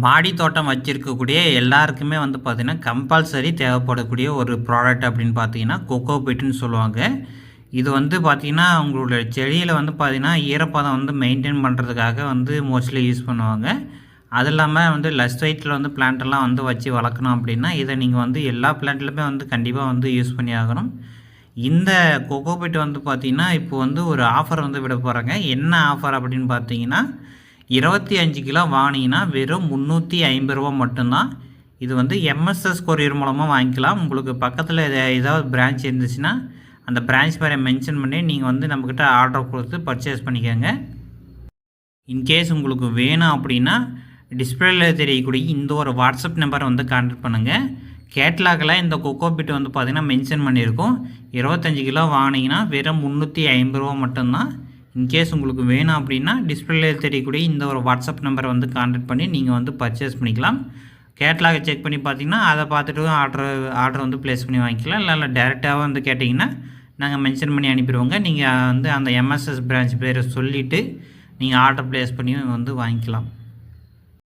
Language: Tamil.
மாடி தோட்டம் வச்சிருக்கக்கூடிய எல்லாருக்குமே வந்து பார்த்திங்கன்னா கம்பல்சரி தேவைப்படக்கூடிய ஒரு ப்ராடக்ட் அப்படின்னு பார்த்தீங்கன்னா கொக்கோ பீட்டுன்னு சொல்லுவாங்க. இது வந்து பார்த்திங்கன்னா உங்களுடைய செடியில் வந்து பார்த்திங்கன்னா ஈரப்பதம் வந்து மெயின்டைன் பண்ணுறதுக்காக வந்து மோஸ்ட்லி யூஸ் பண்ணுவாங்க. அது இல்லாமல் வந்து லெஸ் வெயிட்டில் வந்து பிளான்ட்டெல்லாம் வந்து வச்சு வளர்க்கணும் அப்படின்னா இதை நீங்கள் வந்து எல்லா பிளான்ட்லையுமே வந்து கண்டிப்பாக வந்து யூஸ் பண்ணி ஆகணும். இந்த கொக்கோ பீட் வந்து பார்த்திங்கன்னா இப்போ வந்து ஒரு ஆஃபர் வந்து விட போகிறாங்க. என்ன ஆஃபர் அப்படின்னு பார்த்தீங்கன்னா 25 கிலோ வாங்கினீங்கன்னா வெறும் ரூ. 350 மட்டும்தான். இது வந்து எம்எஸ்எஸ் கொரியர் மூலமாக வாங்கிக்கலாம். உங்களுக்கு பக்கத்தில் ஏதாவது பிரான்ச் இருந்துச்சுன்னா அந்த பிரான்ச் பேரை மென்ஷன் பண்ணி நீங்கள் வந்து நம்மக்கிட்ட ஆர்டர் கொடுத்து பர்ச்சேஸ் பண்ணிக்கோங்க. இன்கேஸ் உங்களுக்கு வேணும் அப்படின்னா டிஸ்பிளேயில் தெரியக்கூடிய இந்த ஒரு வாட்ஸ்அப் நம்பரை வந்து கான்டாக்ட் பண்ணுங்கள். கேட்லாகில் இந்த கொக்கோ பீட் வந்து பார்த்திங்கன்னா மென்ஷன் பண்ணியிருக்கோம். 25 கிலோ வாங்கினீங்கன்னா வெறும் ரூ. 350 மட்டும்தான். இன்கேஸ் உங்களுக்கு வேணும் அப்படின்னா டிஸ்பிளேயில் தெரியக்கூடிய இந்த ஒரு வாட்ஸ்அப் நம்பரை வந்து கான்டாக்ட் பண்ணி நீங்கள் வந்து பர்ச்சேஸ் பண்ணிக்கலாம். கேட்லாகை செக் பண்ணி பார்த்தீங்கன்னா அதை பார்த்துட்டு ஆர்டர் வந்து ப்ளேஸ் பண்ணி வாங்கிக்கலாம். இல்லை டேரெக்டாக வந்து கேட்டிங்கன்னா நாங்கள் மென்ஷன் பண்ணி அனுப்பிடுவோங்க. நீங்கள் வந்து அந்த எம்எஸ்எஸ் பிரான்ச் பேரை சொல்லிவிட்டு நீங்கள் ஆர்டர் ப்ளேஸ் பண்ணி வந்து வாங்கிக்கலாம்.